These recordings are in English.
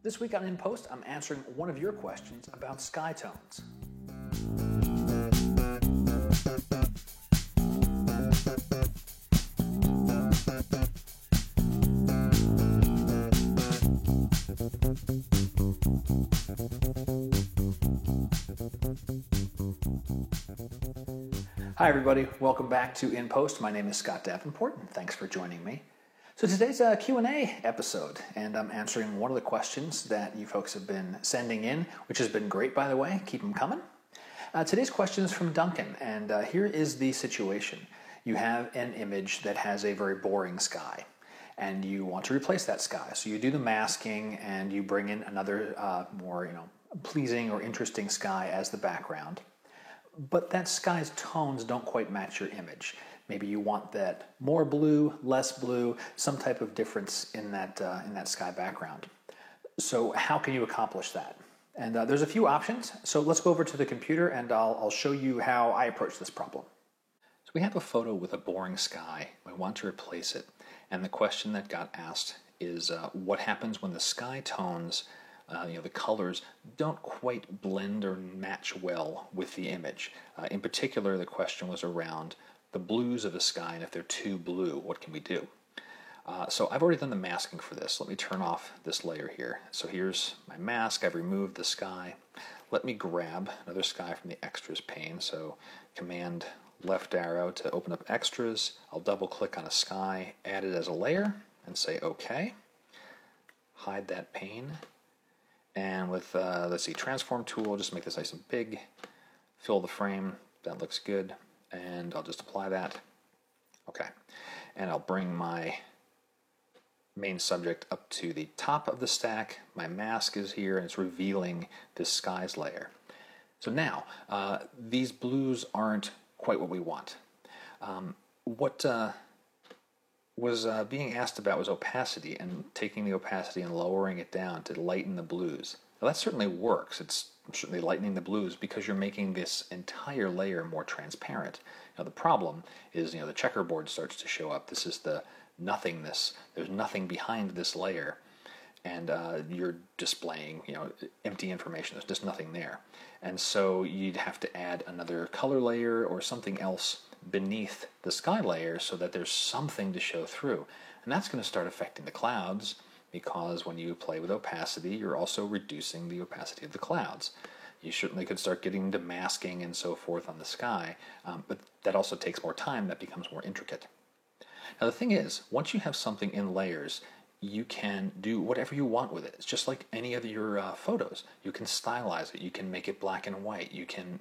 This week on In Post, I'm answering one of your questions about sky tones. Hi everybody, welcome back to In Post. My name is Scott Davenport, and thanks for joining me. So today's a Q&A episode, and I'm answering one of the questions that you folks have been sending in, which has been great, by the way. Keep them coming. Today's question is from Duncan, and here is the situation. You have an image that has a very boring sky, and you want to replace that sky. So you do the masking, and you bring in another more pleasing or interesting sky as the background. But that sky's tones don't quite match your image. Maybe you want that more blue, less blue, some type of difference in that sky background. So how can you accomplish that? And there's a few options. So let's go over to the computer and I'll show you how I approach this problem. So we have a photo with a boring sky. We want to replace it. And the question that got asked is what happens when the sky tones, the colors don't quite blend or match well with the image. In particular, the question was around the blues of the sky, and if they're too blue, what can we do? So I've already done the masking for this. Let me turn off this layer here. So here's my mask. I've removed the sky. Let me grab another sky from the extras pane. So Command left arrow to open up extras. I'll double click on a sky, add it as a layer, and say OK. Hide that pane. And with, let's see, transform tool, just make this nice and big. Fill the frame. That looks good. And I'll just apply that. Okay. And I'll bring my main subject up to the top of the stack. My mask is here, and it's revealing this skies layer. So now, these blues aren't quite what we want. What was being asked about was opacity, and taking the opacity and lowering it down to lighten the blues. Now that certainly works. It's certainly lightening the blues because you're making this entire layer more transparent. Now the problem is, the checkerboard starts to show up. This is the nothingness. There's nothing behind this layer, and you're displaying, empty information. There's just nothing there, and so you'd have to add another color layer or something else beneath the sky layer so that there's something to show through, and that's going to start affecting the clouds. Because when you play with opacity, you're also reducing the opacity of the clouds. You certainly could start getting into masking and so forth on the sky, but that also takes more time. That becomes more intricate. Now the thing is, once you have something in layers, you can do whatever you want with it. It's just like any of your photos. You can stylize it. You can make it black and white. You can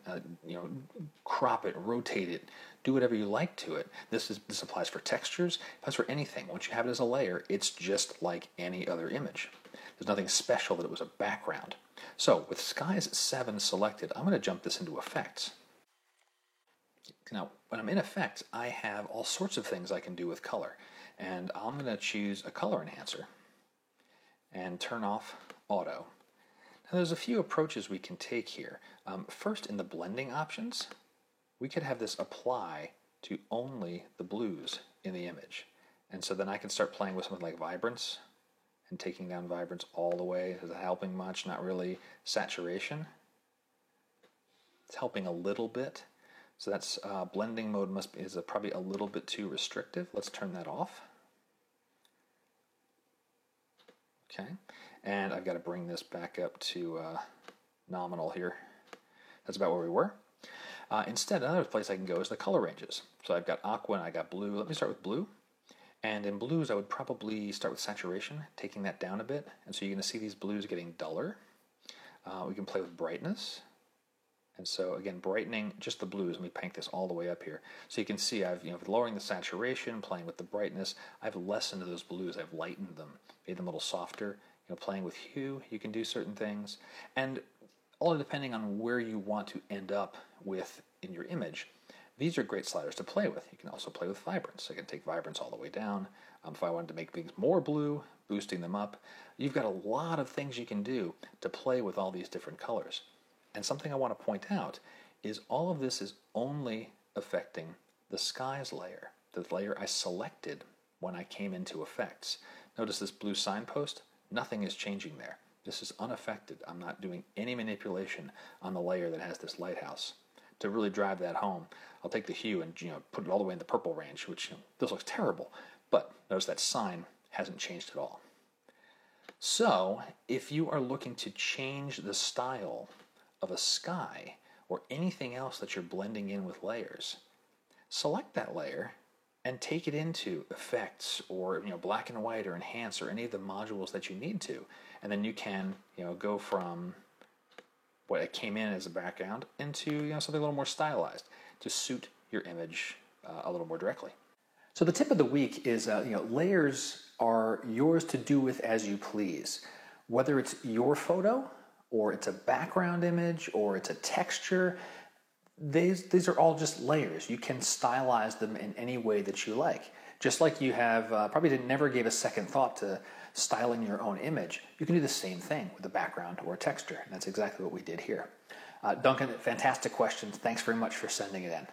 crop it, rotate it, do whatever you like to it. This applies for textures. It applies for anything. Once you have it as a layer, it's just like any other image. There's nothing special that it was a background. So with Skies 7 selected, I'm going to jump this into Effects. Now, when I'm in Effects, I have all sorts of things I can do with color. And I'm going to choose a color enhancer and turn off auto. Now there's a few approaches we can take here. First, in the blending options, we could have this apply to only the blues in the image. And so then I can start playing with something like vibrance and taking down vibrance all the way. Is it helping much? Not really. Saturation. It's helping a little bit. So that's blending mode is probably a little bit too restrictive. Let's turn that off. Okay, and I've got to bring this back up to nominal here. That's about where we were. Instead, another place I can go is the color ranges. So I've got aqua and I got blue. Let me start with blue. And in blues, I would probably start with saturation, taking that down a bit. And so you're going to see these blues getting duller. We can play with brightness. And so again, brightening just the blues. Let me paint this all the way up here. So you can see I've lowering the saturation, playing with the brightness. I've lessened those blues. I've lightened them, made them a little softer. Playing with hue, you can do certain things. And all depending on where you want to end up with in your image. These are great sliders to play with. You can also play with vibrance. I can take vibrance all the way down. If I wanted to make things more blue, boosting them up. You've got a lot of things you can do to play with all these different colors. And something I want to point out is all of this is only affecting the skies layer, the layer I selected when I came into effects. Notice this blue signpost, nothing is changing there. This is unaffected. I'm not doing any manipulation on the layer that has this lighthouse. To really drive that home, I'll take the hue and put it all the way in the purple range, which this looks terrible, but notice that sign hasn't changed at all. So if you are looking to change the style of a sky or anything else that you're blending in with layers, select that layer and take it into effects or black and white or enhance or any of the modules that you need to, and then you can go from what it came in as a background into something a little more stylized to suit your image a little more directly. So the tip of the week is layers are yours to do with as you please. Whether it's your photo or it's a background image or it's a texture, these are all just layers. You can stylize them in any way that you like. Just like you have probably never gave a second thought to styling your own image, you can do the same thing with a background or a texture. And that's exactly what we did here. Duncan, fantastic questions. Thanks very much for sending it in.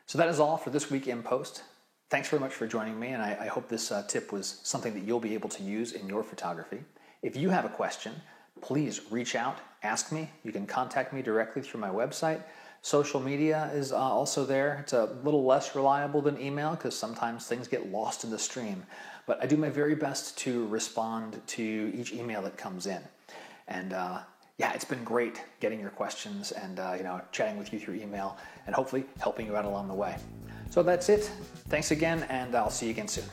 So that is all for this week in Post. Thanks very much for joining me, and I hope this tip was something that you'll be able to use in your photography. If you have a question, please reach out, ask me. You can contact me directly through my website. Social media is also there. It's a little less reliable than email because sometimes things get lost in the stream. But I do my very best to respond to each email that comes in. And yeah, it's been great getting your questions and chatting with you through email and hopefully helping you out along the way. So that's it. Thanks again, and I'll see you again soon.